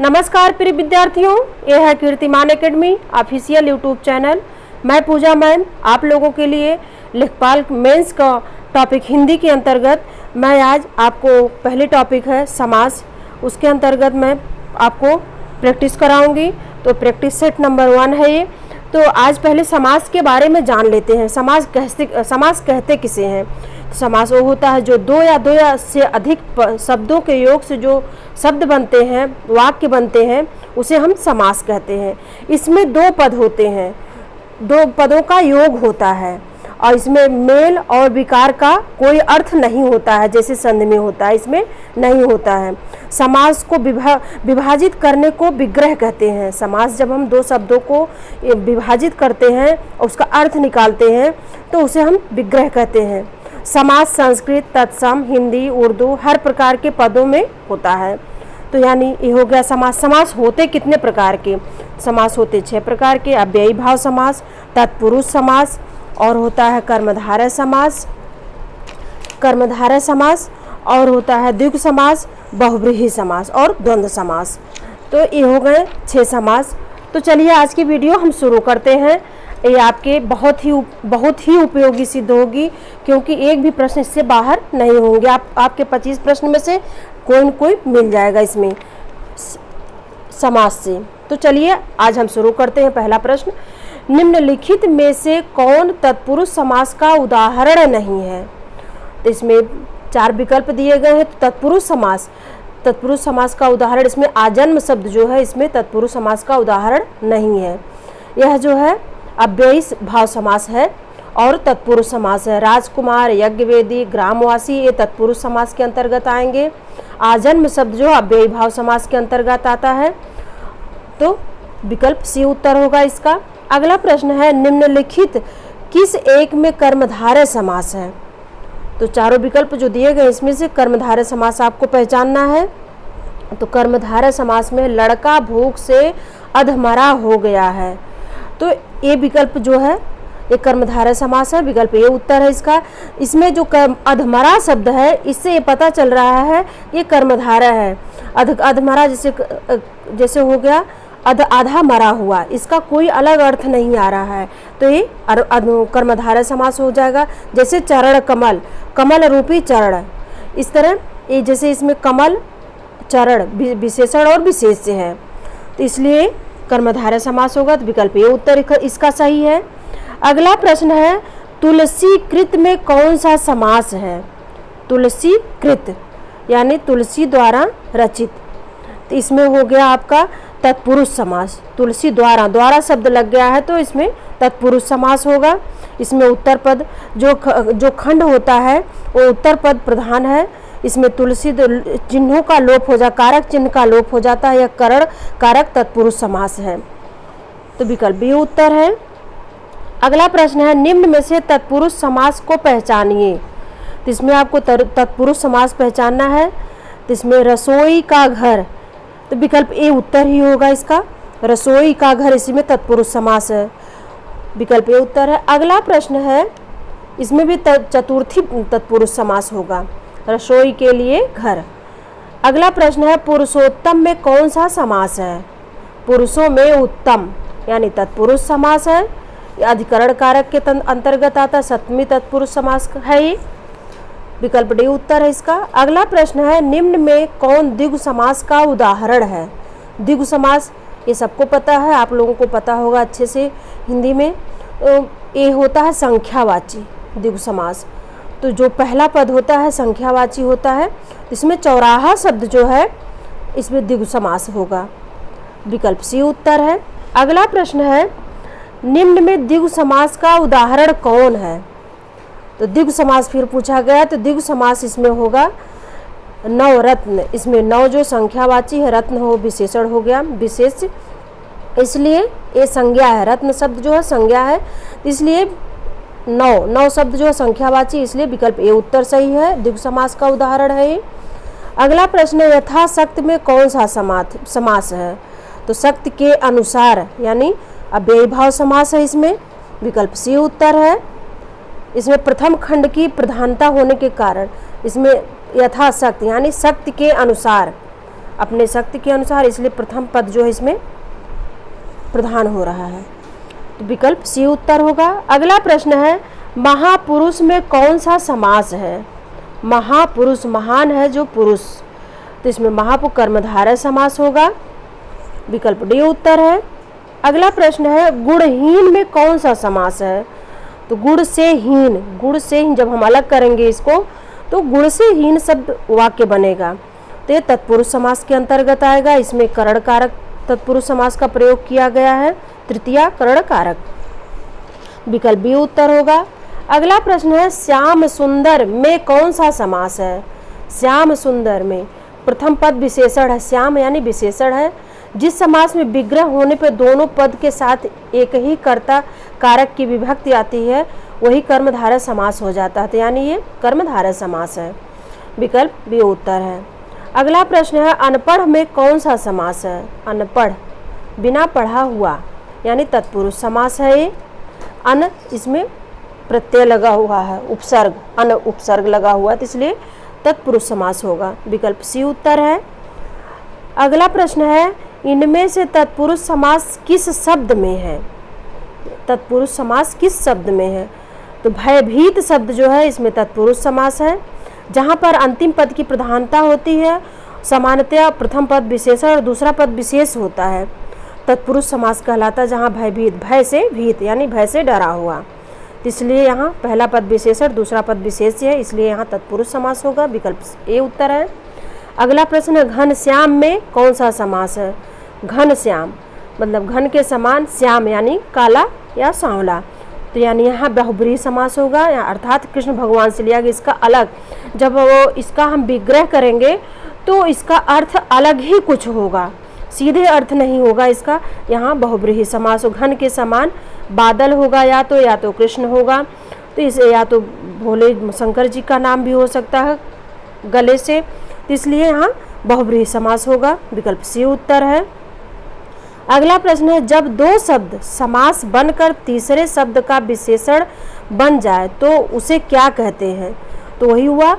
नमस्कार प्रिय विद्यार्थियों, यह है कीर्तिमान एकेडमी ऑफिशियल यूट्यूब चैनल। मैं पूजा मैम आप लोगों के लिए लेखपाल मेंस का टॉपिक हिंदी के अंतर्गत मैं आज आपको पहले टॉपिक है समास, उसके अंतर्गत मैं आपको प्रैक्टिस कराऊंगी। तो प्रैक्टिस सेट नंबर 1 है ये। तो आज पहले समास के बारे में जान लेते हैं। समास कहते किसे हैं? समास वो होता है जो दो या से अधिक शब्दों के योग से जो शब्द बनते हैं, वाक्य बनते हैं, उसे हम समास कहते हैं। इसमें 2 पद होते हैं, 2 पदों का योग होता है और इसमें मेल और विकार का कोई अर्थ नहीं होता है, जैसे संधि में होता है, इसमें नहीं होता है। समास को विभाजित करने को विग्रह कहते हैं। समास जब हम 2 शब्दों को विभाजित करते हैं और उसका अर्थ निकालते हैं तो उसे हम विग्रह कहते हैं। समास संस्कृत, तत्सम, हिंदी, उर्दू हर प्रकार के पदों में होता है। तो यानी ये हो गया समास। समास होते कितने प्रकार के? समास होते 6 प्रकार के। अव्ययी भाव समास, तत्पुरुष समास, और होता है कर्मधारय समास, और होता है द्विगु समास, बहुव्रीहि समास और द्वंद्व समास। तो ये हो गए 6 समास। तो चलिए आज की वीडियो हम शुरू करते हैं। ये आपके बहुत ही उपयोगी सिद्ध होगी, क्योंकि एक भी प्रश्न इससे बाहर नहीं होंगे। आपके 25 प्रश्न में से कोई न कोई मिल जाएगा इसमें समास से। तो चलिए आज हम शुरू करते हैं। पहला प्रश्न, निम्नलिखित में से कौन तत्पुरुष समास का उदाहरण नहीं है? तो इसमें 4 विकल्प दिए गए हैं। तो तत्पुरुष समास का उदाहरण, इसमें आजन्म शब्द जो है इसमें तत्पुरुष समास का उदाहरण नहीं है। यह जो है अव्ययी भाव समास है और तत्पुरुष समास है। राजकुमार, यज्ञवेदी, ग्रामवासी ये तत्पुरुष समास के अंतर्गत आएंगे। आजन्म शब्द जो अव्ययी भाव समास के अंतर्गत आता है। तो विकल्प सी उत्तर होगा इसका। अगला प्रश्न है, निम्नलिखित किस एक में कर्मधारय समास है? तो चारों विकल्प जो दिए गए इसमें से कर्मधारय समास आपको पहचानना है। तो कर्मधारय समास में लड़का भूख से अधमरा हो गया है। तो ये विकल्प जो है ये कर्मधारय समास है। विकल्प ये उत्तर है इसका। इसमें जो अधमरा शब्द है इससे ये पता चल रहा है ये कर्मधारय है। अधमरा जैसे हो गया आधा मरा हुआ, इसका कोई अलग अर्थ नहीं आ रहा है, तो ये कर्मधारय समास हो जाएगा। जैसे चरण कमल, कमल रूपी चरण, इस तरह ये जैसे इसमें कमल चरण विशेषण और विशेष्य है, तो इसलिए कर्मधारय समास होगा। तो विकल्प ये उत्तर इसका सही है। अगला प्रश्न है, तुलसी कृत में कौन सा समास है? तुलसी कृत यानी तुलसी द्वारा रचित, तो इसमें हो गया आपका तत्पुरुष समास। तुलसी द्वारा शब्द लग गया है तो इसमें तत्पुरुष समास होगा। इसमें उत्तर पद जो खंड होता है वो उत्तर पद प्रधान है। इसमें तुलसी चिन्हों का लोप हो जाता, कारक चिन्ह का लोप हो जाता है। यह करण कारक तत्पुरुष समास है। तो विकल्प भी उत्तर है। अगला प्रश्न है, निम्न में से तत्पुरुष समास को पहचानिए। तो इसमें आपको तत्पुरुष समास पहचानना है। तो इसमें रसोई का घर, तो विकल्प ए उत्तर ही होगा इसका। रसोई का घर इसी में तत्पुरुष समास है। विकल्प ए उत्तर है। अगला प्रश्न है, इसमें भी चतुर्थी तत्पुरुष समास होगा, रसोई के लिए घर। अगला प्रश्न है, पुरुषोत्तम में कौन सा समास है? पुरुषों में उत्तम यानी तत्पुरुष समास है। अधिकरण कारक के अंतर्गत आता है, 7वीं तत्पुरुष समास है ये। विकल्प डी उत्तर है इसका। अगला प्रश्न है, निम्न में कौन द्विगु समास का उदाहरण है? द्विगु समास ये सबको पता है, आप लोगों को पता होगा अच्छे से हिंदी में। ये होता है संख्यावाची द्विगु समास। तो जो पहला पद होता है संख्यावाची होता है, इसमें चौराहा शब्द जो है इसमें द्विगु समास होगा। विकल्प सी उत्तर है। अगला प्रश्न है, निम्न में द्विगु समास का उदाहरण कौन है? तो द्विगु समास फिर पूछा गया। तो द्विगु समास इसमें होगा नवरत्न। इसमें नव जो संख्यावाची है, रत्न हो विशेषण हो गया विशेष, इसलिए ये संज्ञा है। रत्न शब्द जो है संज्ञा है, इसलिए नौ शब्द जो है संख्यावाची, इसलिए विकल्प ए उत्तर सही है। द्विगु समास का उदाहरण है ये। अगला प्रश्न है, यथाशक्ति में कौन सा समास है? तो शक्ति के अनुसार यानी अव्ययी भाव समास है इसमें। विकल्प सी उत्तर है। इसमें प्रथम खंड की प्रधानता होने के कारण इसमें यथाशक्ति यानी शक्ति के अनुसार अपने शक्ति के अनुसार, इसलिए प्रथम पद जो है इसमें प्रधान हो रहा है। तो विकल्प सी उत्तर होगा। अगला प्रश्न है महापुरुष में कौन सा समास है? महापुरुष, महान है जो पुरुष, तो इसमें महापु कर्मधारय समास होगा, विकल्प डी उत्तर है। अगला प्रश्न है गुणहीन में कौन सा समास है? तो गुण से हीन, जब हम अलग करेंगे इसको तो गुण से हीन शब्द वाक्य बनेगा, तो ये तत्पुरुष समास के अंतर्गत आएगा। इसमें करण कारक तत्पुरुष समास का प्रयोग किया गया है, तृतीया करण कारक, विकल्प बी उत्तर होगा। अगला प्रश्न है श्याम सुंदर में कौन सा समास है? श्याम सुंदर में प्रथम पद विशेषण है, श्याम यानी विशेषण है। जिस समास में विग्रह होने पर दोनों पद के साथ एक ही कर्ता कारक की विभक्ति आती है वही कर्मधारय समास हो जाता है, तो यानी ये कर्मधारय समास है, विकल्प बी उत्तर है। अगला प्रश्न है अनपढ़ में कौन सा समास है? अनपढ़, बिना पढ़ा हुआ, यानी तत्पुरुष समास है ये। अन, इसमें प्रत्यय लगा हुआ है, उपसर्ग, अन उपसर्ग लगा हुआ है, तो इसलिए तत्पुरुष समास होगा, विकल्प सी उत्तर है। अगला प्रश्न है इनमें से तत्पुरुष समास किस शब्द में है? तत्पुरुष समास किस शब्द में है? तो भयभीत शब्द जो है इसमें तत्पुरुष समास है, जहाँ पर अंतिम पद की प्रधानता होती है। सामान्यतया प्रथम पद विशेषण और दूसरा पद विशेष होता है, तत्पुरुष समास कहलाता है। जहाँ भयभीत, भय से भीत यानी भय से डरा हुआ, इसलिए यहाँ पहला पद विशेषण दूसरा पद विशेष है, इसलिए यहाँ तत्पुरुष समास होगा, विकल्प ए उत्तर है। अगला प्रश्न है घन श्याम में कौन सा समास है? घन श्याम मतलब घन के समान, श्याम यानी काला या सांवला, तो यानी यहाँ बहुब्रीहि समास होगा, अर्थात कृष्ण भगवान से लिया गया। इसका अलग, जब वो इसका हम विग्रह करेंगे तो इसका अर्थ अलग ही कुछ होगा, सीधे अर्थ नहीं होगा इसका। यहाँ बहुब्रीहि समास हो, घन के समान बादल होगा या तो कृष्ण होगा, तो इसे या तो भोले शंकर जी का नाम भी हो सकता है गले से, तो इसलिए यहाँ बहुब्रीहि समास होगा, विकल्प सी उत्तर है। अगला प्रश्न है जब दो शब्द समास बनकर तीसरे शब्द का विशेषण बन जाए तो उसे क्या कहते हैं? तो वही हुआ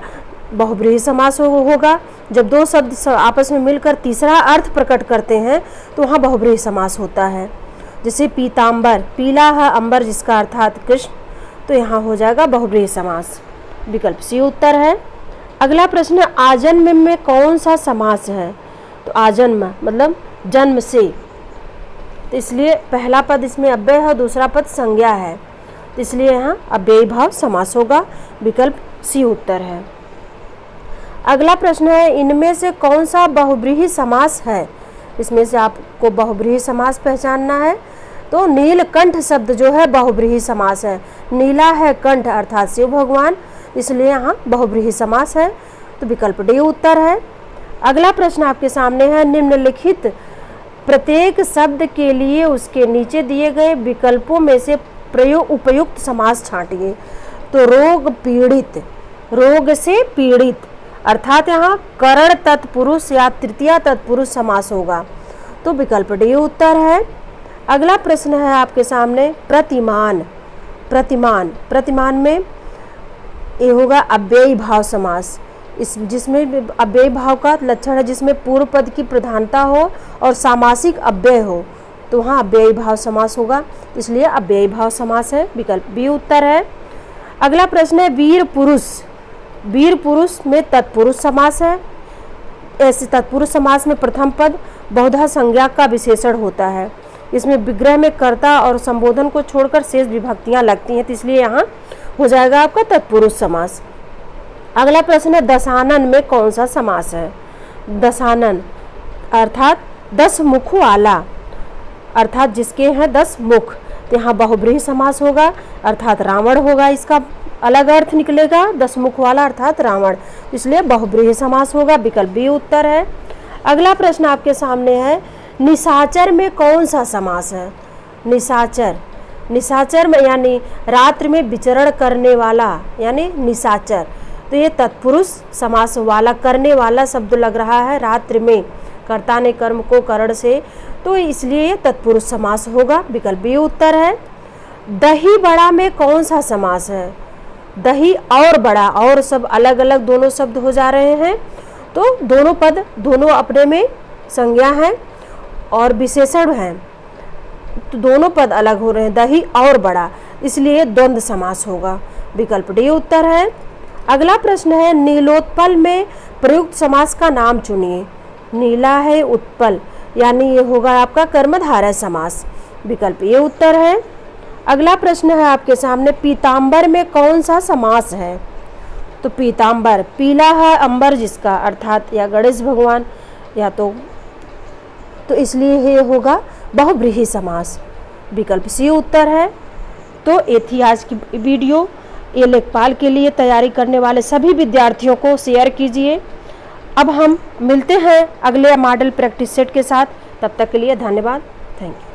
बहुब्रीहि समास होगा। जब दो शब्द आपस में मिलकर तीसरा अर्थ प्रकट करते हैं तो वहाँ बहुब्रीहि समास होता है। जैसे पीताम्बर, पीला है अंबर जिसका अर्थात कृष्ण, तो यहाँ हो जाएगा बहुब्रीहि समास, विकल्प सी उत्तर है। अगला प्रश्न है आजन्म में कौन सा समास है? तो आजन्म मतलब जन्म से, तो इसलिए पहला पद इसमें अव्यय है, दूसरा पद संज्ञा है, तो इसलिए यहाँ अव्ययी भाव समास होगा, विकल्प सी उत्तर है। अगला प्रश्न है इनमें से कौन सा बहुब्रीहि समास है? इसमें से आपको बहुब्रीहि समास पहचानना है। तो नीलकंठ शब्द जो है बहुब्रीहि समास है, नीला है कंठ अर्थात शिव भगवान, इसलिए यहाँ बहुब्रीहि समास है, तो विकल्प डी उत्तर है। अगला प्रश्न आपके सामने है निम्नलिखित प्रत्येक शब्द के लिए उसके नीचे दिए गए विकल्पों में से उपयुक्त समास छांटिए। तो रोग पीड़ित, रोग से पीड़ित अर्थात यहाँ करण तत्पुरुष या तृतीया तत्पुरुष समास होगा, तो विकल्प डी उत्तर है। अगला प्रश्न है आपके सामने प्रतिमान, प्रतिमान में ये होगा अव्ययी भाव समास, इस जिसमें अव्ययी भाव का लक्षण है जिसमें पूर्व पद की प्रधानता हो और सामासिक अव्यय हो, तो वहाँ अव्ययी भाव समास होगा, इसलिए अव्ययी भाव समास है, विकल्प बी उत्तर है। अगला प्रश्न है वीर पुरुष में तत्पुरुष समास है। ऐसे तत्पुरुष समास में प्रथम पद बहुधा संज्ञा का विशेषण होता है, इसमें विग्रह में कर्ता और संबोधन को छोड़कर शेष विभक्तियां लगती हैं, तो इसलिए यहाँ हो जाएगा आपका तत्पुरुष समास। अगला प्रश्न है दशानन में कौन सा समास है? दशानन अर्थात 10 मुख वाला, अर्थात जिसके हैं 10 मुख, तो यहाँ बहुब्रीहि समास होगा, अर्थात रावण होगा, इसका अलग अर्थ निकलेगा, 10 मुख वाला अर्थात रावण, इसलिए बहुब्रीहि समास होगा, विकल्प बी उत्तर है। अगला प्रश्न आपके सामने है निशाचर में कौन सा समास है? निशाचर में यानी रात्रि में विचरण करने वाला यानी निशाचर, तो ये तत्पुरुष समास वाला, करने वाला शब्द लग रहा है, रात्रि में कर्ता ने कर्म को करण से, तो इसलिए ये तत्पुरुष समास होगा, विकल्प बी उत्तर है। दही बड़ा में कौन सा समास है? दही और बड़ा, और सब अलग अलग दोनों शब्द हो जा रहे हैं, तो दोनों पद दोनों अपने में संज्ञा हैं और विशेषण हैं, तो दोनों पद अलग हो रहे हैं, दही और बड़ा, इसलिए द्वंद्व समास होगा। विकल्प डी उत्तर है। अगला प्रश्न है, नीलोत्पल में प्रयुक्त समास का नाम चुनिए। नीला है उत्पल, यानी ये होगा आपका कर्मधारय समास। विकल्प ये उत्तर है। अगला प्रश्न है आपके सामने, पीताम्बर में कौन सा समास है? तो पीताम्बर पीला है अंबर जिसका, अर्थात या गणेश भगवान या तो इसलिए ये होगा बहुव्रीहि समास। विकल्प सी उत्तर है। तो ये थी आज की वीडियो। ये लेखपाल के लिए तैयारी करने वाले सभी विद्यार्थियों को शेयर कीजिए। अब हम मिलते हैं अगले मॉडल प्रैक्टिस सेट के साथ, तब तक के लिए धन्यवाद। Thank you.